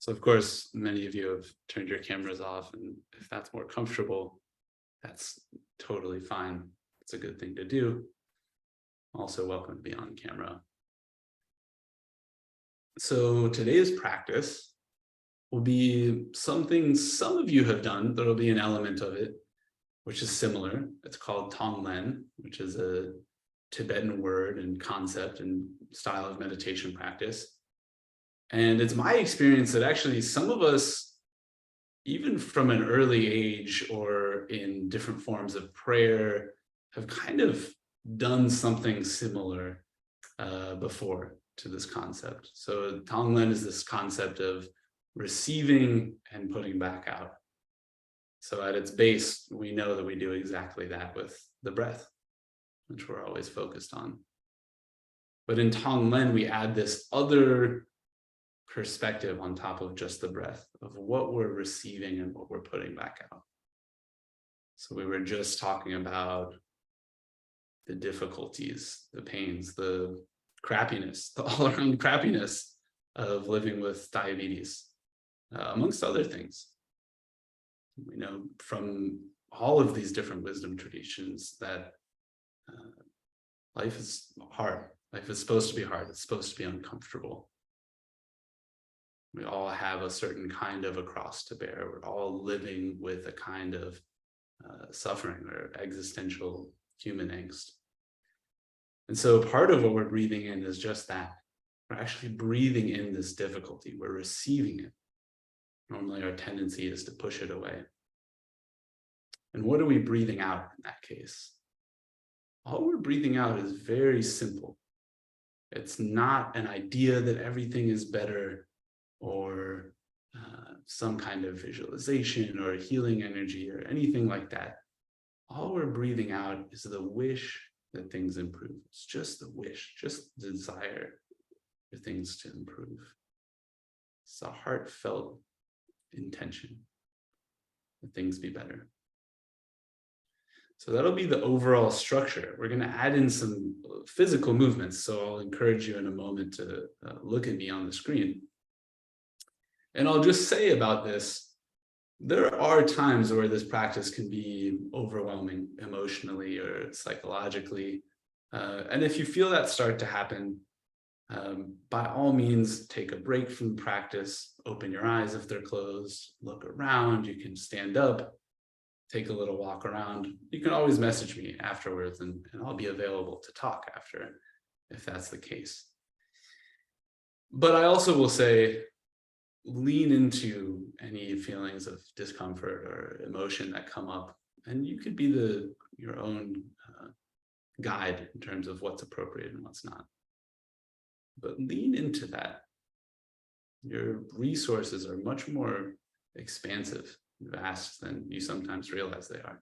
So of course, many of you have turned your cameras off, and if that's more comfortable, that's totally fine. It's a good thing to do. Also welcome to be on camera. So today's practice will be something some of you have done. There'll be an element of it, which is similar. It's called Tonglen, which is a Tibetan word and concept and style of meditation practice. And it's my experience that actually some of us, even from an early age or in different forms of prayer, have kind of done something similar before to this concept. So Tonglen is this concept of receiving and putting back out. So at its base, we know that we do exactly that with the breath, which we're always focused on. But in Tonglen, we add this other perspective on top of just the breath of what we're receiving and what we're putting back out. So we were just talking about the difficulties, the pains, the crappiness, the all-around crappiness of living with diabetes, amongst other things. We know from all of these different wisdom traditions that life is hard. Life is supposed to be hard. It's supposed to be uncomfortable. We all have a certain kind of a cross to bear. We're all living with a kind of suffering or existential human angst. And so part of what we're breathing in is just that. We're actually breathing in this difficulty. We're receiving it. Normally our tendency is to push it away. And what are we breathing out in that case? All we're breathing out is very simple. It's not an idea that everything is better, or some kind of visualization or healing energy or anything like that. All we're breathing out is the wish that things improve. It's just the wish, just the desire for things to improve. It's a heartfelt intention that things be better. So that'll be the overall structure. We're going to add in some physical movements. So I'll encourage you in a moment to look at me on the screen. And I'll just say about this, there are times where this practice can be overwhelming emotionally or psychologically. And if you feel that start to happen, by all means, take a break from the practice, open your eyes if they're closed, look around, you can stand up, take a little walk around. You can always message me afterwards and I'll be available to talk after if that's the case. But I also will say, lean into any feelings of discomfort or emotion that come up, and you could be your own guide in terms of what's appropriate and what's not. But lean into that. Your resources are much more expansive, vast than you sometimes realize they are.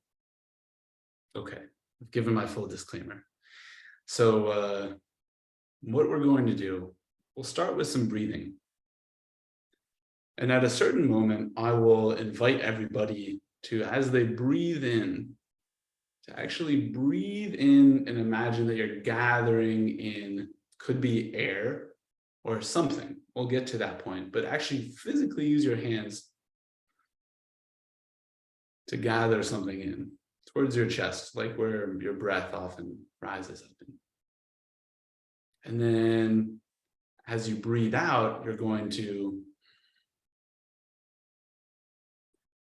Okay, I've given my full disclaimer. So what we're going to do, we'll start with some breathing. And at a certain moment, I will invite everybody to, as they breathe in, to actually breathe in and imagine that you're gathering in, could be air or something. We'll get to that point, but actually physically use your hands to gather something in towards your chest, like where your breath often rises up in. And then as you breathe out, you're going to,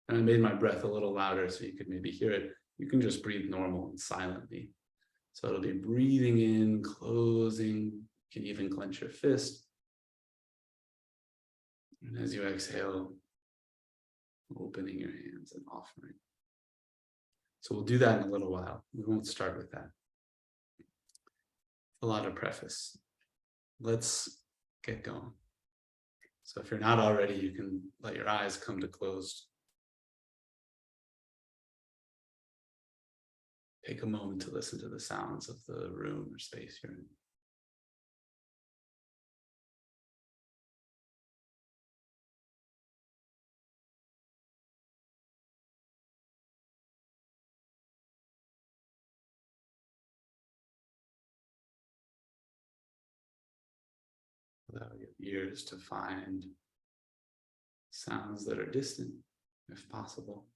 and I made my breath a little louder so you could maybe hear it. You can just breathe normal and silently. So it'll be breathing in, closing, you can even clench your fist. And as you exhale, opening your hands and offering. So we'll do that in a little while. We won't start with that. A lot of preface. Let's get going. So if you're not already, you can let your eyes come to closed. Take a moment to listen to the sounds of the room or space you're in. Allow your ears to find sounds that are distant, if possible.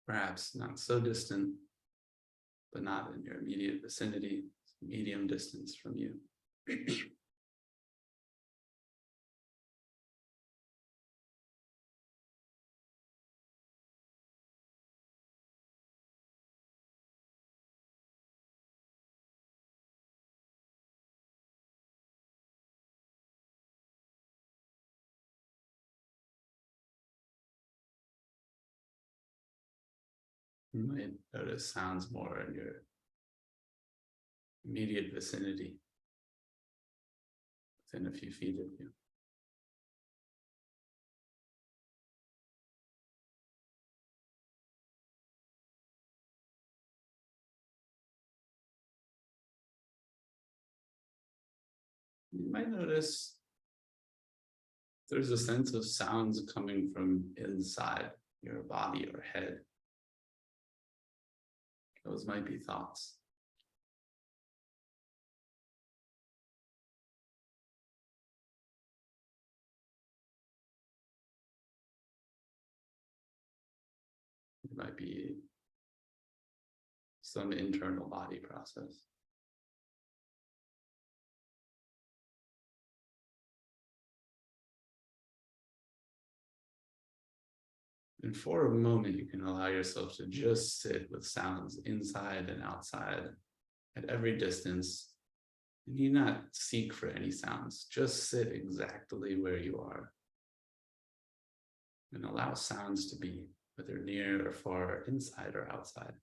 Perhaps not so distant, but not in your immediate vicinity, medium distance from you. You might notice sounds more in your immediate vicinity, within a few feet of you. You might notice there's a sense of sounds coming from inside your body or head. Those might be thoughts. It might be some internal body process. And for a moment, you can allow yourself to just sit with sounds inside and outside at every distance. You need not seek for any sounds, just sit exactly where you are. And allow sounds to be, whether near or far, inside or outside.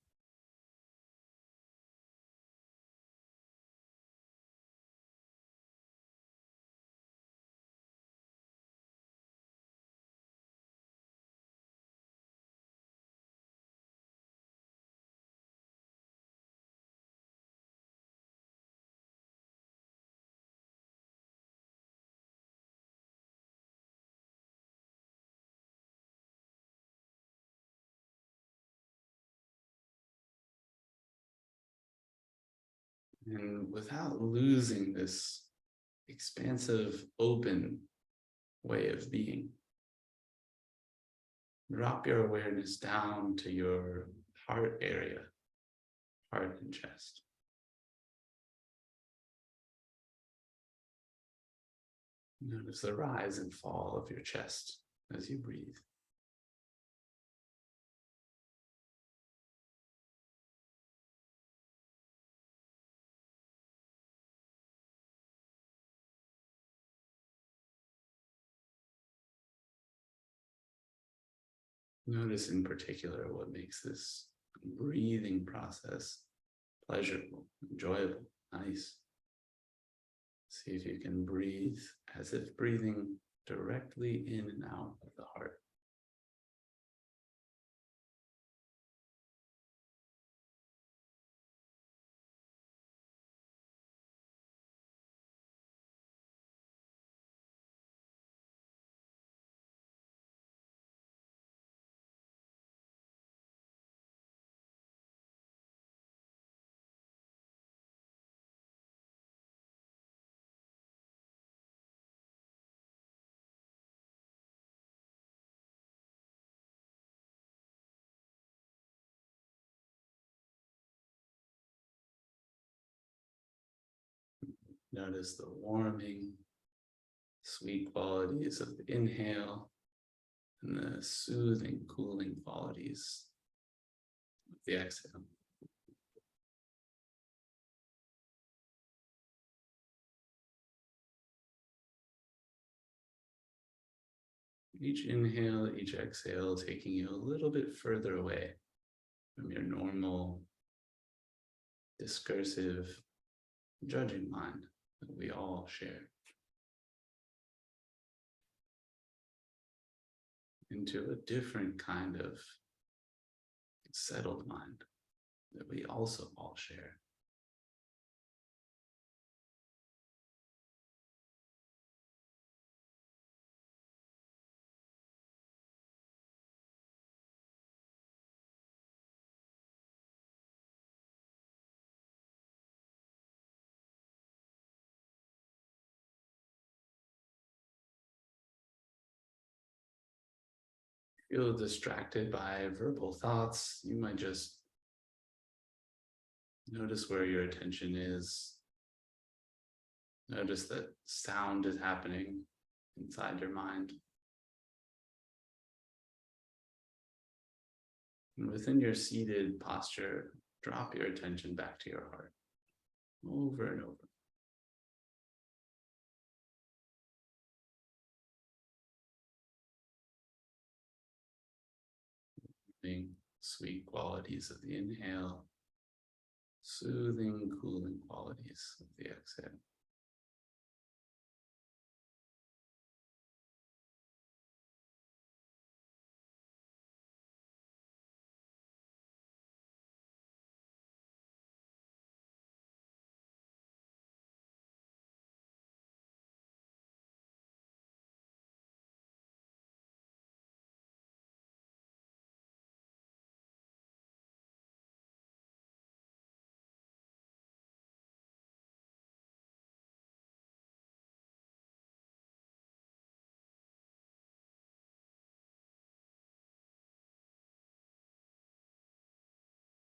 And without losing this expansive, open way of being, drop your awareness down to your heart area, heart and chest. Notice the rise and fall of your chest as you breathe. Notice in particular what makes this breathing process pleasurable, enjoyable, nice. See if you can breathe as if breathing directly in and out of the heart. Notice the warming, sweet qualities of the inhale and the soothing, cooling qualities of the exhale. Each inhale, each exhale taking you a little bit further away from your normal, discursive, judging mind that we all share, into a different kind of settled mind that we also all share. Feel distracted by verbal thoughts, you might just notice where your attention is. Notice that sound is happening inside your mind. And within your seated posture, drop your attention back to your heart over and over. Sweet qualities of the inhale, soothing, cooling qualities of the exhale.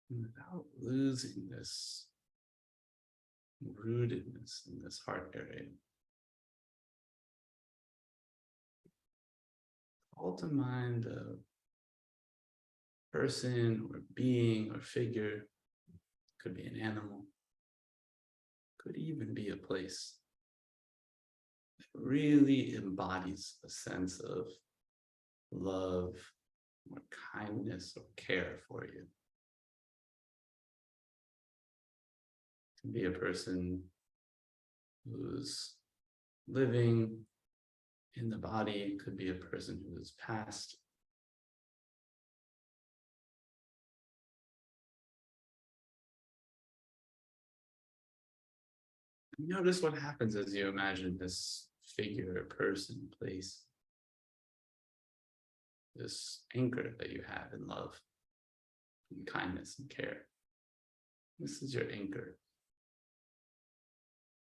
Without losing this rootedness in this heart area, call to mind a person or being or figure. Could be an animal, could even be a place that really embodies a sense of love or kindness or care for you. It can be a person who's living in the body, it could be a person who is passed. Notice what happens as you imagine this figure, person, place, this anchor that you have in love and kindness and care. This is your anchor,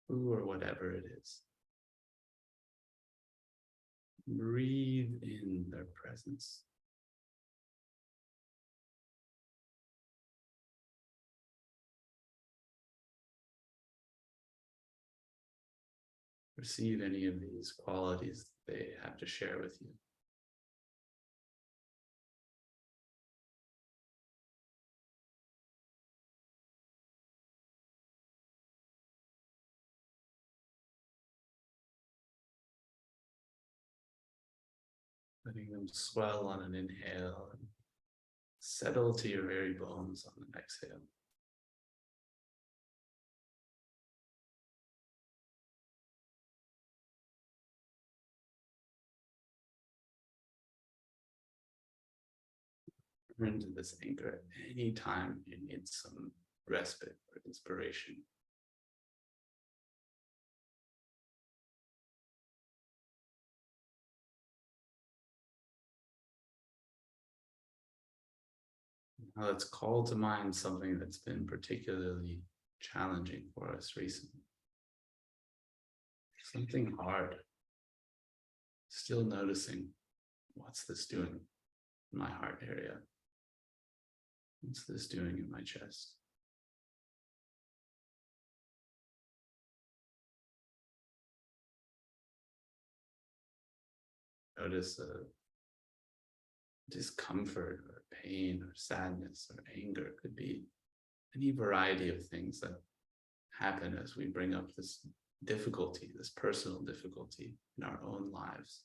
who or whatever it is. Breathe in their presence. Receive any of these qualities that they have to share with you. Letting them swell on an inhale and settle to your very bones on an exhale. Turn to this anchor anytime you need some respite or inspiration. Now let's call to mind something that's been particularly challenging for us recently. Something hard. Still noticing, what's this doing in my heart area? What's this doing in my chest? Notice a discomfort or pain or sadness or anger. It could be any variety of things that happen as we bring up this difficulty, this personal difficulty in our own lives.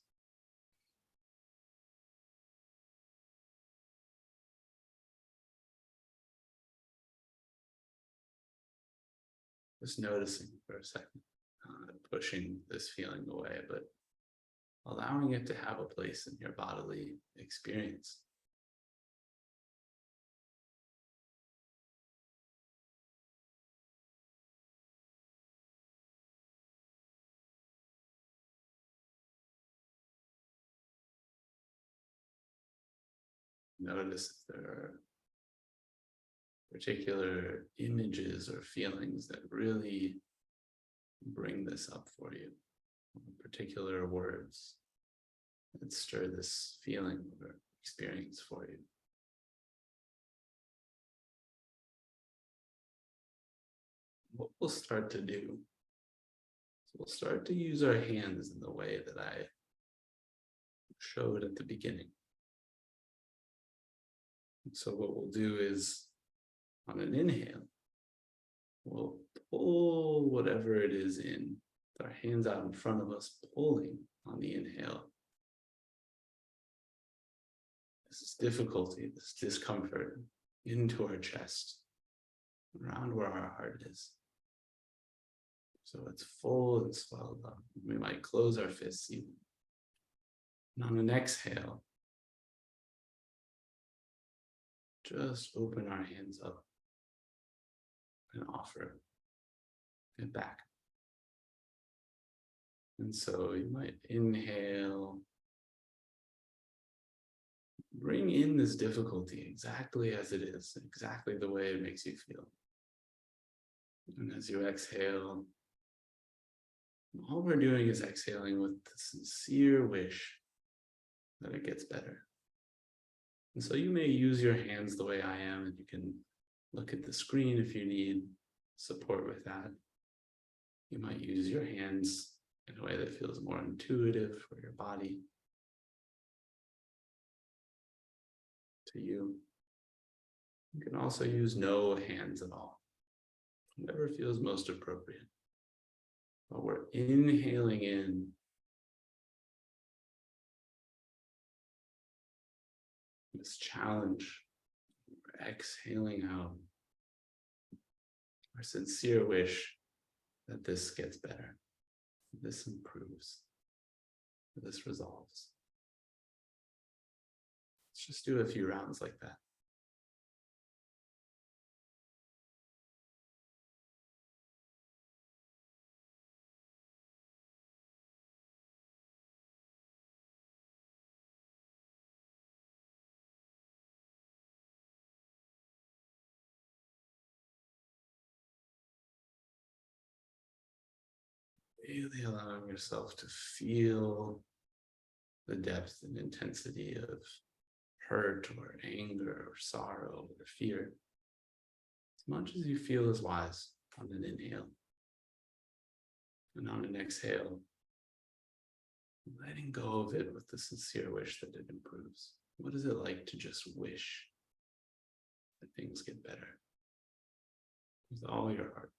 Just noticing for a second, pushing this feeling away, but allowing it to have a place in your bodily experience. Notice if there are particular images or feelings that really bring this up for you, particular words that stir this feeling or experience for you. What we'll start to do is we'll start to use our hands in the way that I showed at the beginning. So what we'll do is, on an inhale, we'll pull whatever it is in, with our hands out in front of us, pulling on the inhale. This is difficulty, this discomfort into our chest, around where our heart is. So it's full and swelled up. We might close our fists even. And on an exhale, just open our hands up and offer it back. And so you might inhale, bring in this difficulty exactly as it is, exactly the way it makes you feel. And as you exhale, all we're doing is exhaling with the sincere wish that it gets better. And so you may use your hands the way I am, and you can look at the screen if you need support with that. You might use your hands in a way that feels more intuitive for your body. To you. You can also use no hands at all, whatever feels most appropriate. But we're inhaling in this challenge, we're exhaling out our sincere wish that this gets better, this improves, this resolves. Let's just do a few rounds like that. Really allowing yourself to feel the depth and intensity of hurt or anger or sorrow or fear. As much as you feel is wise on an inhale. And on an exhale, letting go of it with the sincere wish that it improves. What is it like to just wish that things get better? With all your heart.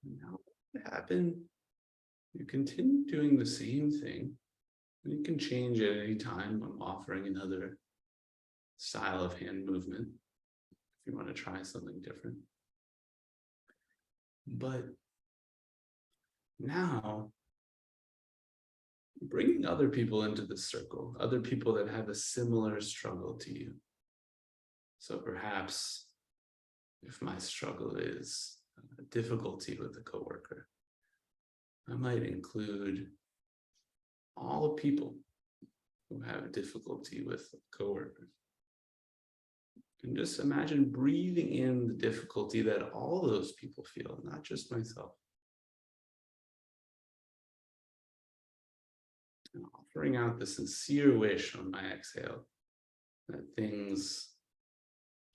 Now, what happened? You continue doing the same thing. And you can change at any time. I'm offering another style of hand movement if you want to try something different. But now, bringing other people into the circle, other people that have a similar struggle to you. So perhaps if my struggle is a difficulty with a coworker, I might include all the people who have difficulty with coworkers. And just imagine breathing in the difficulty that all those people feel, not just myself. And offering out the sincere wish on my exhale that things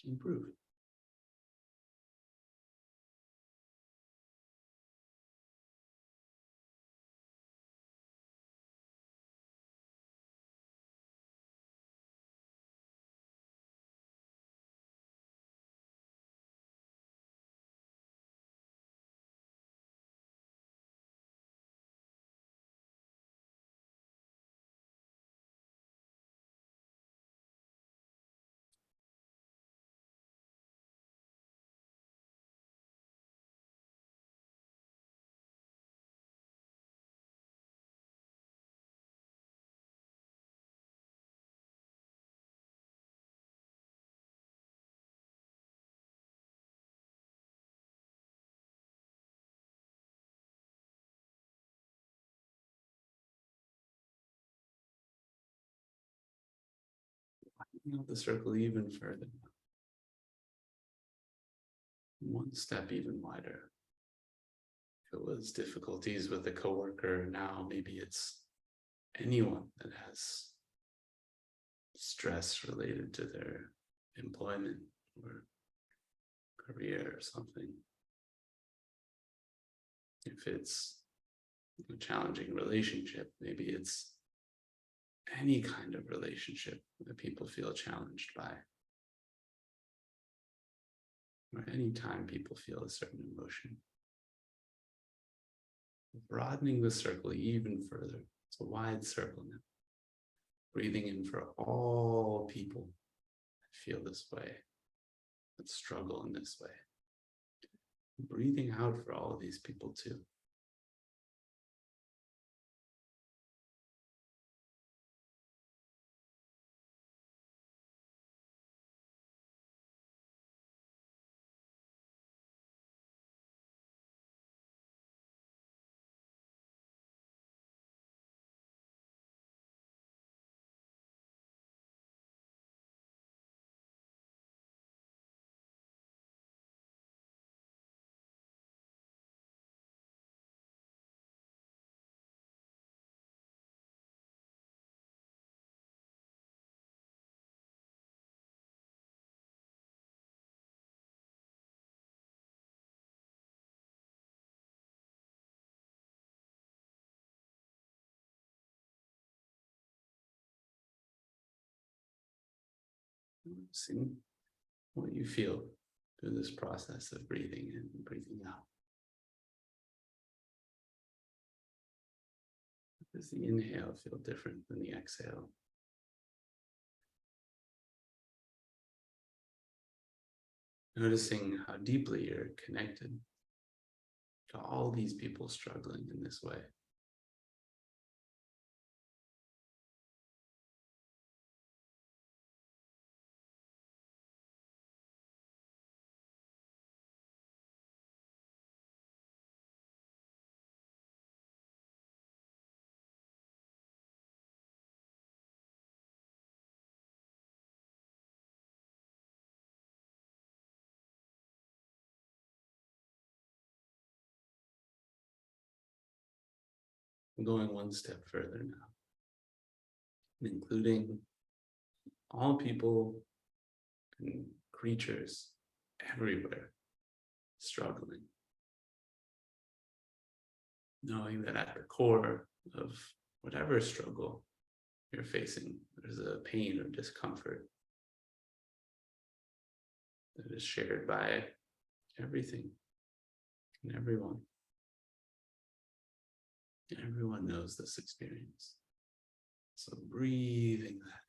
improve. Out the circle even further. One step even wider. If it was difficulties with a coworker, now maybe it's anyone that has stress related to their employment or career or something. If it's a challenging relationship, maybe it's any kind of relationship that people feel challenged by. Or any time people feel a certain emotion. Broadening the circle even further. It's a wide circle now. Breathing in for all people that feel this way, that struggle in this way. Breathing out for all of these people too. See what you feel through this process of breathing in and breathing out. Does the inhale feel different than the exhale? Noticing how deeply you're connected to all these people struggling in this way. Going one step further now, including all people and creatures everywhere struggling. Knowing that at the core of whatever struggle you're facing, there's a pain or discomfort that is shared by everything and everyone. Everyone knows this experience. So breathing that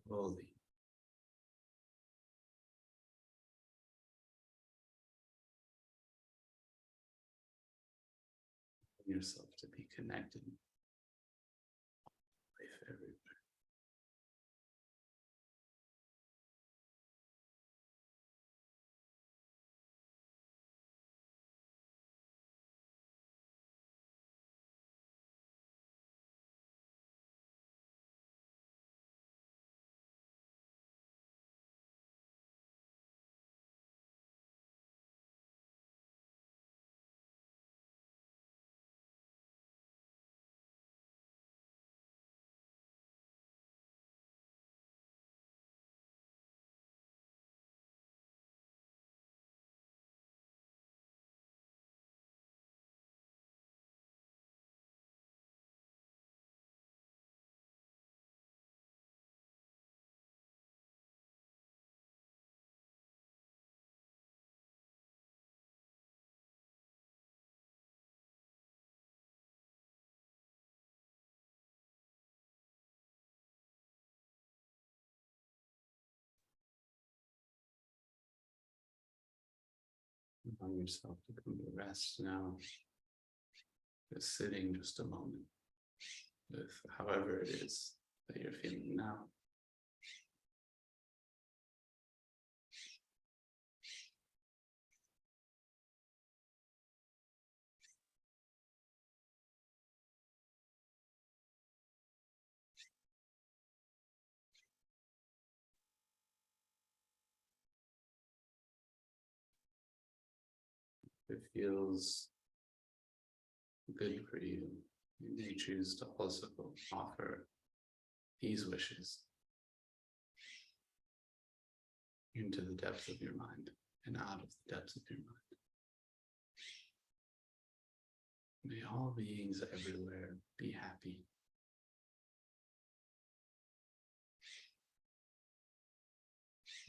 in fully. Yourself to be connected with everywhere. Allow yourself to come to rest now. Just sitting just a moment with however it is that you're feeling now. If it feels good for you, you may choose to also offer these wishes into the depths of your mind and out of the depths of your mind. May all beings everywhere be happy.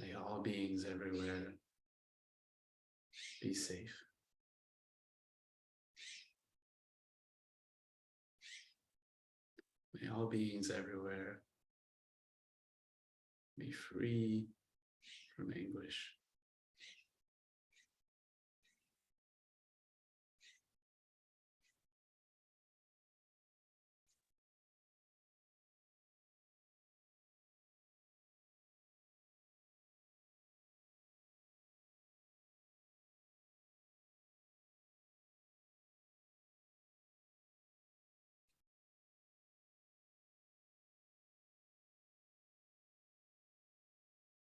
May all beings everywhere be safe. May all beings everywhere be free from anguish.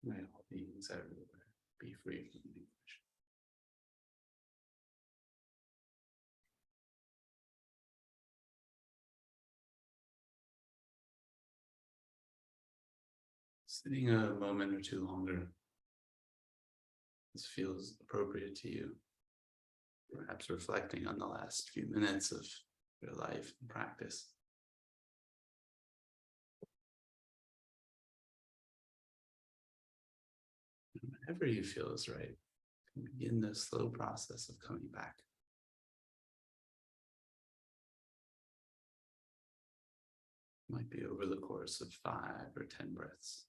May all beings everywhere be free from anguish. Sitting a moment or two longer, this feels appropriate to you. Perhaps reflecting on the last few minutes of your life and practice. And whenever you feel is right, begin the slow process of coming back. Might be over the course of 5 or 10 breaths.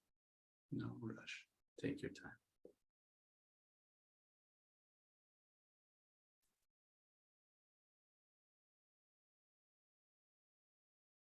No rush. Take your time.